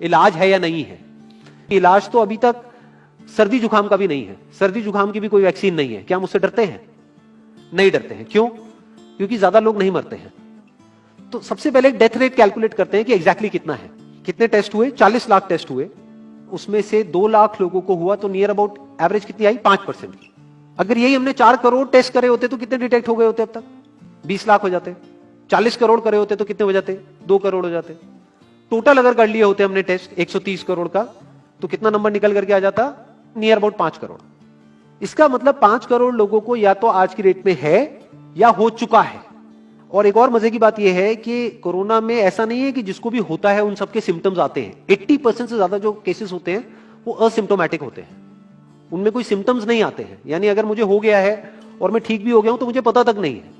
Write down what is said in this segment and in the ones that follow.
इलाज है या नहीं है। इलाज तो अभी तक सर्दी जुकाम का भी नहीं है, सर्दी जुकाम की भी कोई वैक्सीन नहीं है। क्या हम उससे डरते हैं? नहीं डरते हैं। क्यों? क्योंकि ज्यादा लोग नहीं मरते हैं। तो सबसे पहले डेथ रेट कैलकुलेट करते हैं कि एग्जैक्टली कितना है। कितने टेस्ट हुए? 40 लाख टेस्ट हुए, उसमें से 2 लाख लोगों को हुआ, तो नियर अबाउट एवरेज कितनी आई? 5% की। अगर यही हमने 4 करोड़ टेस्ट करे होते तो कितने डिटेक्ट हो गए होते? अब तक 20 लाख हो जाते। 40 करोड़ करे होते तो कितने हो जाते? 2 करोड़ हो जाते। टोटल अगर कर लिए होते हमने टेस्ट 130 करोड़ का, तो कितना नंबर निकल करके आ जाता? Near about 5 crore. इसका मतलब 5 करोड़ लोगों को या तो आज की डेट में है या हो चुका है। और एक और मजे की बात यह है कि कोरोना में ऐसा नहीं है कि जिसको भी होता है उन सबके सिम्टम्स आते हैं। 80% से ज्यादा जो केसेस होते हैं वो असिम्टोमेटिक होते हैं, उनमें कोई सिम्टम्स नहीं आते हैं। यानी अगर मुझे हो गया है और मैं ठीक भी हो गया हूं तो मुझे पता तक नहीं है।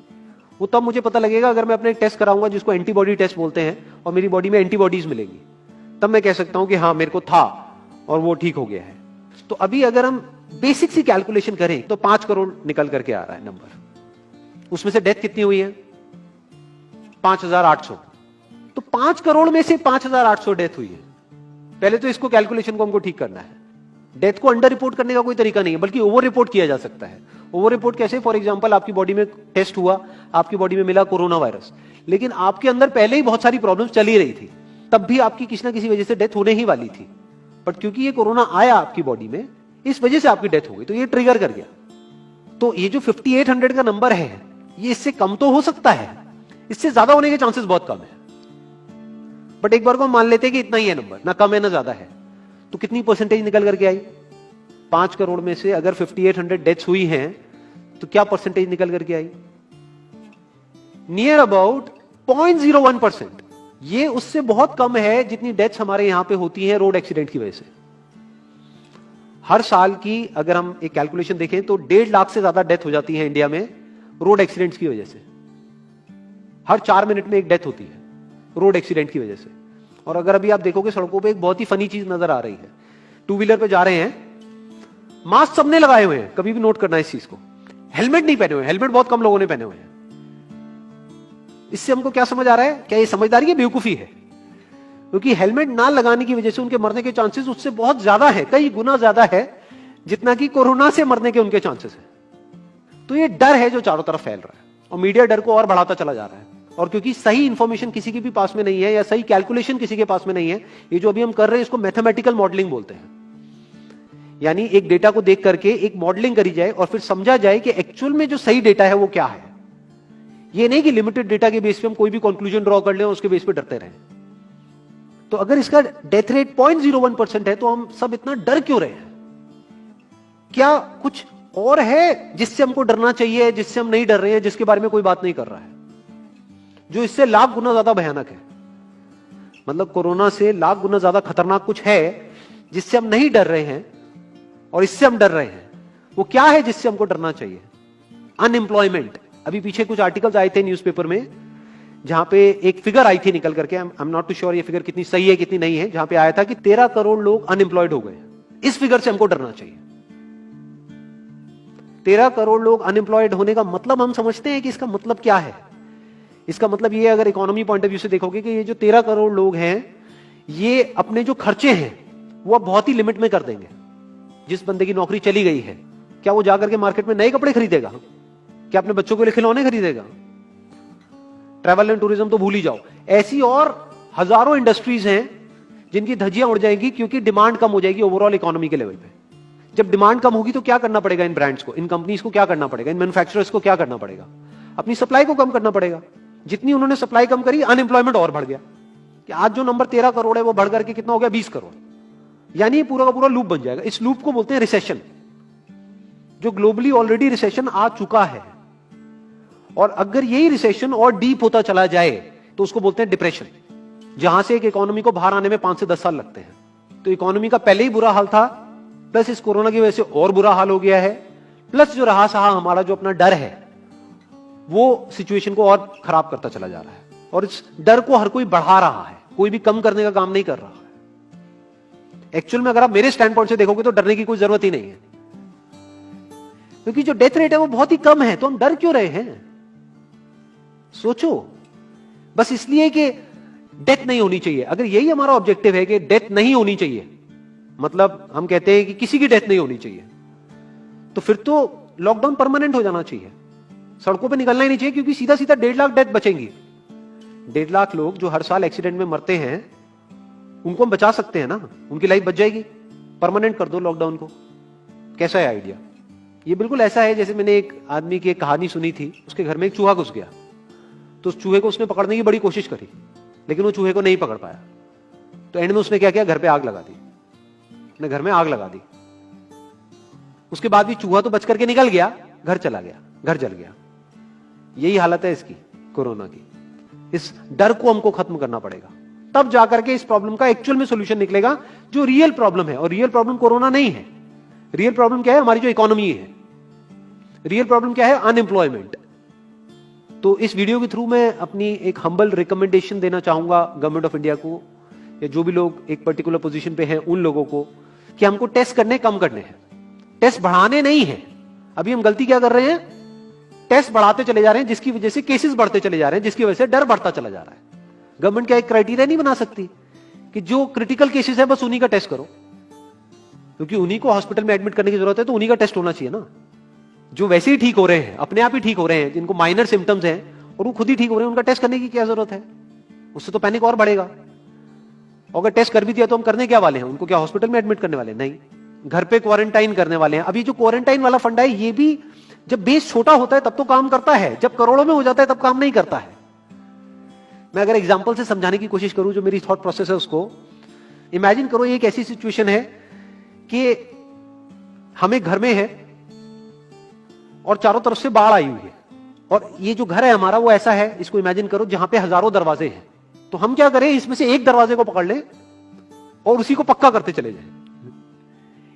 वो तब मुझे पता लगेगा अगर मैं अपने एक टेस्ट कराऊंगा जिसको एंटीबॉडी टेस्ट बोलते हैं, और मेरी बॉडी में एंटीबॉडीज मिलेगी, तब मैं कह सकता हूं कि हाँ मेरे को था और वो ठीक हो गया है। तो अभी अगर हम बेसिक सी कैलकुलेशन करें तो 5 करोड़ निकल करके आ रहा है नंबर। उसमें से डेथ कितनी हुई है? 5,800। तो 5 करोड़ में से 5,800 डेथ हुई है। पहले तो इसको कैलकुलेशन को हमको ठीक करना है। डेथ को अंडर रिपोर्ट करने का कोई तरीका नहीं है, बल्कि ओवर रिपोर्ट किया जा सकता है। ओवर रिपोर्ट कैसे? फॉर एग्जांपल आपकी बॉडी में टेस्ट हुआ, आपकी बॉडी में मिला कोरोना वायरस, लेकिन आपके अंदर पहले ही बहुत सारी प्रॉब्लम्स चली रही थी, तब भी आपकी किसी ना किसी वजह से डेथ होने ही वाली थी। बट क्योंकि ये कोरोना आया आपकी बॉडी में, इस वजह से आपकी डेथ हो गई, तो ये ट्रिगर कर गया। तो ये जो 5800 का नंबर है, ये इससे कम तो हो सकता है, इससे ज्यादा होने के चांसेस बहुत कम है। बट एक बार को हम मान लेते हैं कि इतना ही है नंबर, ना कम है ना ज्यादा है, तो कितनी परसेंटेज निकल करके आई? 5 करोड़ में से अगर 5800 डेथ्स हुई हैं तो क्या परसेंटेज निकल करके आई? Near about 0.01%। ये उससे बहुत कम है जितनी डेथ्स हमारे यहां पे होती हैं रोड एक्सीडेंट की वजह से। हर साल की अगर हम एक कैलकुलेशन देखें तो 1.5 लाख से ज्यादा डेथ हो जाती है इंडिया में रोड एक्सीडेंट्स की वजह से। हर 4 मिनट में एक डेथ होती है रोड एक्सीडेंट की वजह से। और अगर अभी आप देखोगे सड़कों पे एक बहुत ही फनी चीज नजर आ रही है। 2 व्हीलर पे जा रहे हैं, मास्क सबने लगाए हुए हैं, कभी भी नोट करना इस चीज को। हेलमेट नहीं पहने हुए, हेलमेट बहुत कम लोगों ने पहने हुए हैं। इससे हमको क्या समझ आ रहा है? क्या ये समझदारी है, बेवकूफी है? क्योंकि हेलमेट ना लगाने की वजह से उनके मरने के चांसेस उससे बहुत ज्यादा है, कई गुना ज्यादा है जितना कि कोरोना से मरने के उनके चांसेस है। तो ये डर है जो चारों तरफ फैल रहा है, और मीडिया डर को और बढ़ाता चला जा रहा है। और क्योंकि सही इंफॉर्मेशन किसी के भी पास में नहीं है, या सही कैलकुलेशन किसी के पास में नहीं है, ये जो अभी हम कर रहे हैं इसको मैथमेटिकल मॉडलिंग बोलते हैं। यानी एक डेटा को देख करके एक मॉडलिंग करी जाए और फिर समझा जाए कि एक्चुअल में जो सही डेटा है वो क्या है। ये नहीं कि लिमिटेड डेटा के बेस पे हम कोई भी कंक्लूजन ड्रॉ कर लें और उसके बेस पे डरते रहें। तो अगर इसका डेथ रेट 0.01% है तो हम सब इतना डर क्यों रहे हैं? क्या कुछ और है जिससे हमको डरना चाहिए, जिससे हम नहीं डर रहे हैं, जिसके बारे में कोई बात नहीं कर रहा है, जो इससे लाख गुना ज्यादा भयानक है? मतलब कोरोना से लाख गुना ज्यादा खतरनाक कुछ है जिससे हम नहीं डर रहे हैं और इससे हम डर रहे हैं। वो क्या है जिससे हमको डरना चाहिए? अनएम्प्लॉयमेंट। अभी पीछे कुछ आर्टिकल्स आए थे न्यूज़पेपर में जहां पे एक फिगर आई थी निकल करके, I am not too sure ये फिगर कितनी सही है कितनी नहीं है, जहां पे आया था कि 13 करोड़ लोग अनएम्प्लॉयड हो गए। इस फिगर से हमको डरना चाहिए। 13 करोड़ लोग अनएम्प्लॉयड होने का मतलब हम समझते हैं कि इसका मतलब क्या है? इसका मतलब ये, अगर इकोनॉमी पॉइंट ऑफ व्यू से देखोगे, कि ये जो 13 करोड़ लोग हैं ये अपने जो खर्चे हैं वो अब बहुत ही लिमिट में कर देंगे। जिस बंदे की नौकरी चली गई है, क्या वो जाकर के मार्केट में नए कपड़े खरीदेगा? क्या अपने बच्चों के लिए खिलौने खरीदेगा? ट्रैवल एंड टूरिज्म तो भूल ही जाओ। ऐसी और हजारों इंडस्ट्रीज हैं जिनकी धज्जियां उड़ जाएंगी क्योंकि डिमांड कम हो जाएगी ओवरऑल इकोनॉमी के लेवल पे। जब डिमांड कम होगी तो क्या करना पड़ेगा इन ब्रांड्स को, इन कंपनीज को क्या करना पड़ेगा, इन मैन्युफैक्चरर्स को क्या करना पड़ेगा? अपनी सप्लाई को कम करना पड़ेगा। जितनी उन्होंने सप्लाई कम करी, अनएम्प्लॉयमेंट और बढ़ गया कि आज जो नंबर 13 करोड़ है वो बढ़ करके कितना हो गया? 20 करोड़। यानी पूरा का पूरा लूप बन जाएगा। इस लूप को बोलते हैं रिसेशन, जो ग्लोबली ऑलरेडी रिसेशन आ चुका है। और अगर यही रिसेशन और डीप होता चला जाए तो उसको बोलते हैं डिप्रेशन, जहां से एक इकोनॉमी को बाहर आने में 5 से 10 साल लगते हैं। तो इकोनॉमी का पहले ही बुरा हाल था, प्लस इस कोरोना की वजह से और बुरा हाल हो गया है, प्लस जो रहा सहा हमारा जो अपना डर है वो सिचुएशन को और खराब करता चला जा रहा है। और इस डर को हर कोई बढ़ा रहा है, कोई भी कम करने का काम नहीं कर रहा है। एक्चुअल में अगर आप मेरे स्टैंड पॉइंट से देखोगे तो डरने की कोई जरूरत ही नहीं है, क्योंकि जो डेथ रेट है वो बहुत ही कम है। तो हम डर क्यों रहे हैं? सोचो। बस इसलिए कि डेथ नहीं होनी चाहिए। अगर यही हमारा ऑब्जेक्टिव है कि डेथ नहीं होनी चाहिए, मतलब हम कहते हैं कि किसी की डेथ नहीं होनी चाहिए, तो फिर तो लॉकडाउन परमानेंट हो जाना चाहिए, सड़कों पे निकलना ही नहीं चाहिए, क्योंकि सीधा सीधा 1.5 लाख डेथ बचेंगी। 1.5 लाख लोग जो हर साल एक्सीडेंट में मरते हैं, उनको हम बचा सकते हैं ना, उनकी लाइफ बच जाएगी। परमानेंट कर दो लॉकडाउन को। कैसा है आइडिया? ये बिल्कुल ऐसा है जैसे मैंने एक आदमी की एक कहानी सुनी थी, उसके घर में एक चूहा घुस गया, तो उस चूहे को उसने पकड़ने की बड़ी कोशिश करी, लेकिन वो चूहे को नहीं पकड़ पाया। तो एंड में उसने क्या किया, घर पे आग लगा दी, अपने घर में आग लगा दी। उसके बाद भी चूहा तो बच करके निकल गया, घर चला गया, घर जल गया। यही हालत है इसकी, कोरोना की। इस डर को हमको खत्म करना पड़ेगा, तब जाकर के इस प्रॉब्लम का एक्चुअल में सॉल्यूशन निकलेगा, जो रियल प्रॉब्लम है। और रियल प्रॉब्लम कोरोना नहीं है। रियल प्रॉब्लम क्या है? हमारी जो इकोनॉमी है। रियल प्रॉब्लम क्या है? अनएम्प्लॉयमेंट। तो इस वीडियो के थ्रू मैं अपनी एक हम्बल रिकमेंडेशन देना चाहूंगा गवर्नमेंट ऑफ इंडिया को, या जो भी लोग एक पर्टिकुलर पोजीशन पे हैं उन लोगों को, कि हमको टेस्ट करने कम करने हैं, टेस्ट बढ़ाने नहीं है। अभी हम गलती क्या कर रहे हैं? टेस्ट बढ़ाते चले जा रहे हैं, जिसकी वजह से केसेस बढ़ते चले जा रहे हैं, जिसकी वजह से डर बढ़ता चला जा रहा है। गवर्नमेंट क्या एक क्राइटेरिया नहीं बना सकती कि जो क्रिटिकल केसेस है बस उन्हीं का टेस्ट करो, क्योंकि उन्हीं को हॉस्पिटल में एडमिट करने की जरूरत है, तो उन्हीं का टेस्ट होना चाहिए ना। जो वैसे ही ठीक हो रहे हैं, अपने आप ही ठीक हो रहे हैं, जिनको माइनर सिम्टम्स हैं और वो खुद ही ठीक हो रहे हैं, उनका टेस्ट करने की क्या जरूरत है? उससे तो पैनिक और बढ़ेगा। और अगर टेस्ट कर भी दिया तो हम करने क्या वाले हैं? उनको क्या हॉस्पिटल में एडमिट करने वाले? नहीं, घर पे क्वारंटाइन करने वाले हैं। अभी जो क्वारंटाइन वाला फंडा है, ये भी जब बेस छोटा होता है तब तो काम करता है, जब करोड़ों में हो जाता है तब काम नहीं करता है। मैं अगर एग्जांपल से समझाने की कोशिश करूं, जो मेरी थॉट प्रोसेस है उसको, इमेजिन करो एक ऐसी सिचुएशन है कि हम एक घर में है और चारों तरफ से बाढ़ आई हुई है, और ये जो घर है हमारा वो ऐसा है, इसको इमेजिन करो जहां पे हजारों दरवाजे हैं। तो हम क्या करें, इसमें से एक दरवाजे को पकड़ लें और उसी को पक्का करते चले जाएं।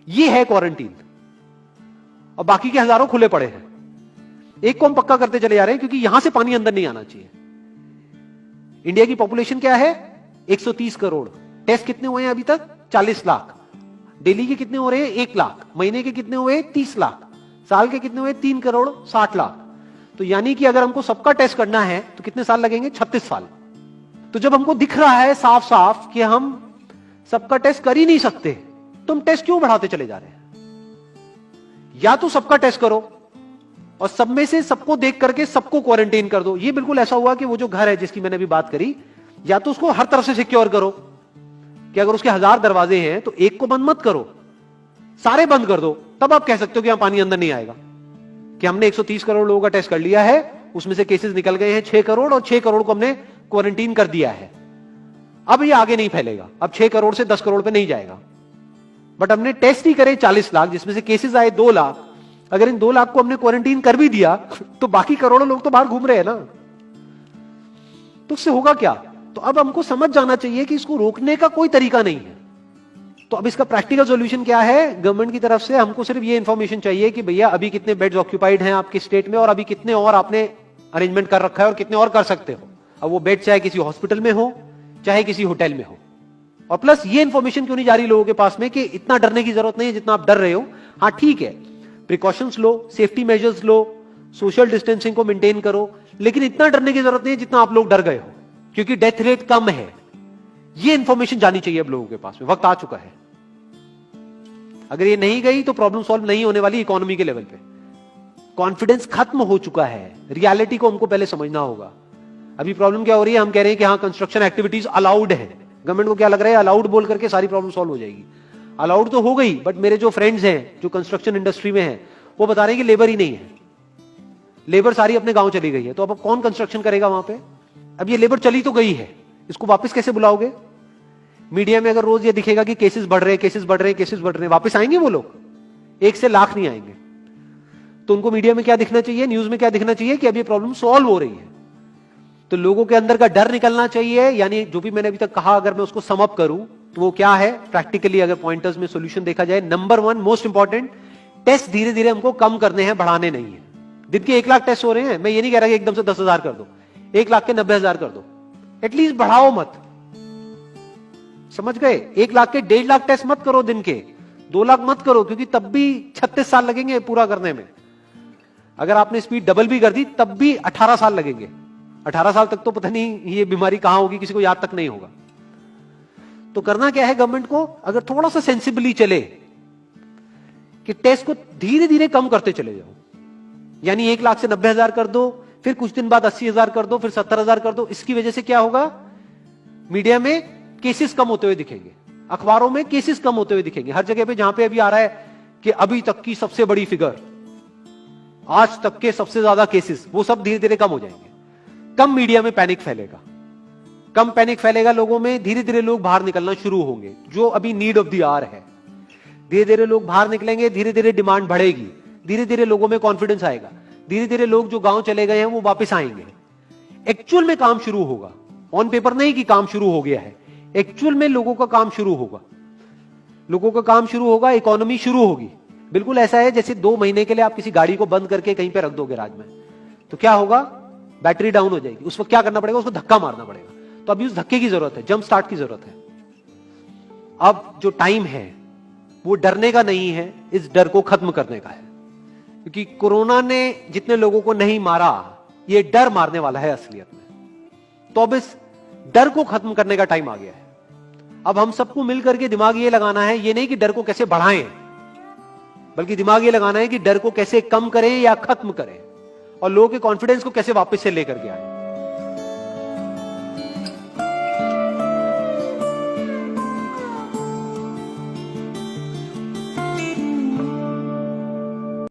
ये है क्वारंटीन, और बाकी के हजारों खुले पड़े हैं। एक को हम पक्का करते चले जा रहे हैं, क्योंकि यहां से पानी अंदर नहीं आना चाहिए। इंडिया की पॉपुलेशन क्या है? 130 करोड़। टेस्ट कितने हुए हैं अभी तक? 40 लाख। डेली के कितने हो रहे हैं? 1 लाख। महीने के कितने हुए? 30 लाख। साल के कितने हुए? 3 करोड़ 60 लाख। तो यानी कि अगर हमको सबका टेस्ट करना है तो कितने साल लगेंगे? 36 साल। तो जब हमको दिख रहा है साफ साफ कि हम सबका टेस्ट कर ही नहीं सकते, तो हम टेस्ट क्यों बढ़ाते चले जा रहे हैं? या तो सबका टेस्ट करो और सब में से सबको देख करके सबको क्वारंटाइन कर दो। ये बिल्कुल ऐसा हुआ कि वो जो घर है जिसकी मैंने अभी बात करी, या तो उसको हर तरफ से सिक्योर करो कि अगर उसके 1000 दरवाजे हैं तो एक को बंद मत करो, सारे बंद कर दो। तब आप कह सकते हो कि यहां पानी अंदर नहीं आएगा, कि हमने 130 करोड़ लोगों का टेस्ट कर लिया है, उसमें से केसेस निकल गए हैं 6 करोड़, और 6 करोड़ को हमने क्वारंटीन कर दिया है। अब ये आगे नहीं फैलेगा, अब 6 करोड़ से 10 करोड़ पे नहीं जाएगा। बट हमने टेस्ट ही करे 40 लाख, जिसमें से केसेस आए 2 लाख। अगर इन 2 लाख को हमने क्वारंटीन कर भी दिया तो बाकी करोड़ों लोग तो बाहर घूम रहे हैं ना, तो उससे होगा क्या? तो अब हमको समझ जाना चाहिए कि इसको रोकने का कोई तरीका नहीं है। तो अब इसका प्रैक्टिकल सॉल्यूशन क्या है? गवर्नमेंट की तरफ से हमको सिर्फ ये इंफॉर्मेशन चाहिए कि भैया अभी कितने बेड्स ऑक्यूपाइड हैं आपके स्टेट में, और अभी कितने और आपने अरेंजमेंट कर रखा है, और कितने और कर सकते हो। अब वो बेड चाहे किसी हॉस्पिटल में हो, चाहे किसी होटल में हो। और प्लस ये इंफॉर्मेशन क्यों नहीं जा रही लोगों के पास में कि इतना डरने की जरूरत नहीं है जितना आप डर रहे हो। हाँ ठीक है, प्रिकॉशंस लो, सेफ्टी मेजर्स लो, सोशल डिस्टेंसिंग को मेंटेन करो, लेकिन इतना डरने की जरूरत नहीं है जितना आप लोग डर गए हो, क्योंकि डेथ रेट कम है। ये इंफॉर्मेशन जानी चाहिए अब लोगों के पास में, वक्त आ चुका है। अगर ये नहीं गई तो प्रॉब्लम सॉल्व नहीं होने वाली इकोनॉमी के लेवल पे। कॉन्फिडेंस खत्म हो चुका है, रियलिटी को हमको पहले समझना होगा। अभी प्रॉब्लम क्या हो रही है? हम कह रहे हैं कि हाँ कंस्ट्रक्शन एक्टिविटीज अलाउड है। गवर्नमेंट को क्या लग रहा है? अलाउड बोल करके सारी प्रॉब्लम सॉल्व हो जाएगी। अलाउड तो हो गई, बट मेरे जो फ्रेंड्स हैं जो कंस्ट्रक्शन इंडस्ट्री में हैं, वो बता रहे हैं कि लेबर ही नहीं है, लेबर सारी अपने गांव चली गई है। तो अब कौन कंस्ट्रक्शन करेगा वहां पे? अब ये लेबर चली तो गई है, इसको वापस कैसे बुलाओगे? मीडिया में अगर रोज ये दिखेगा कि केसेस बढ़ रहे, केसेस बढ़ रहे, केसेस बढ़ रहे, वापस आएंगे वो लोग? 1 से लाख नहीं आएंगे। तो उनको मीडिया में क्या दिखना चाहिए, न्यूज में क्या दिखना चाहिए? कि अब ये प्रॉब्लम सॉल्व हो रही है। तो लोगों के अंदर का डर निकलना चाहिए। यानी जो भी मैंने अभी तक कहा, अगर मैं उसको सम अप करूं तो वो क्या है प्रैक्टिकली, अगर पॉइंटर्स में सॉल्यूशन देखा जाए। नंबर 1 मोस्ट इंपॉर्टेंट, टेस्ट धीरे धीरे हमको कम करने हैं, बढ़ाने नहीं है। दिन के 1 लाख टेस्ट हो रहे हैं, मैं ये नहीं कह रहा कि एकदम से 10,000 कर दो, 1 लाख के 90,000 कर दो, एटलीस्ट बढ़ाओ मत। समझ गए? 1 लाख के 1.5 लाख टेस्ट मत करो दिन के, 2 लाख मत करो, क्योंकि तब भी 36 साल लगेंगे पूरा करने में। अगर आपने स्पीड डबल भी कर दी तब भी 18 साल लगेंगे, 18 साल तक तो पता नहीं ये बीमारी कहां होगी, किसी को याद तक नहीं होगा। तो करना क्या है गवर्नमेंट को, अगर थोड़ा सा सेंसिबली चले कि टेस्ट को धीरे धीरे कम करते चले जाओ, यानी 1 लाख से 90,000 कर दो, फिर कुछ दिन बाद 80,000 कर दो, फिर 70,000 कर दो। इसकी वजह से क्या होगा, मीडिया में केसेस कम होते हुए दिखेंगे, अखबारों में केसेस कम होते हुए दिखेंगे, हर जगह पे जहां पे अभी आ रहा है कि अभी तक की सबसे बड़ी फिगर, आज तक के सबसे ज्यादा केसेस, वो सब धीरे धीरे कम हो जाएंगे। कम मीडिया में पैनिक फैलेगा, कम पैनिक फैलेगा लोगों में, धीरे धीरे लोग बाहर निकलना शुरू होंगे, जो अभी नीड ऑफ द आवर है। धीरे धीरे लोग बाहर निकलेंगे, धीरे धीरे डिमांड बढ़ेगी, धीरे धीरे लोगों में कॉन्फिडेंस आएगा, धीरे धीरे लोग जो गांव चले गए हैं वो वापस आएंगे। एक्चुअल में काम शुरू होगा, ऑन पेपर नहीं कि काम शुरू हो गया है, एक्चुअल में लोगों का काम शुरू होगा, लोगों का काम शुरू होगा, इकोनॉमी शुरू होगी। बिल्कुल ऐसा है जैसे 2 महीने के लिए आप किसी गाड़ी को बंद करके कहीं पे रख दोगे राज में, तो क्या होगा, बैटरी डाउन हो जाएगी, उस वक्त क्या करना पड़ेगा, उसको धक्का मारना पड़ेगा। तो अभी उस धक्के की जरूरत है, जंप स्टार्ट की जरूरत है। अब जो टाइम है वो डरने का नहीं है, इस डर को खत्म करने का है, क्योंकि कोरोना ने जितने लोगों को नहीं मारा, ये डर मारने वाला है असलियत में। तो अब इस डर को खत्म करने का टाइम आ गया है। अब हम सबको मिलकर के दिमाग ये लगाना है, ये नहीं कि डर को कैसे बढ़ाएं, बल्कि दिमाग ये लगाना है कि डर को कैसे कम करें या खत्म करें, और लोगों के कॉन्फिडेंस को कैसे वापस से लेकर के आए।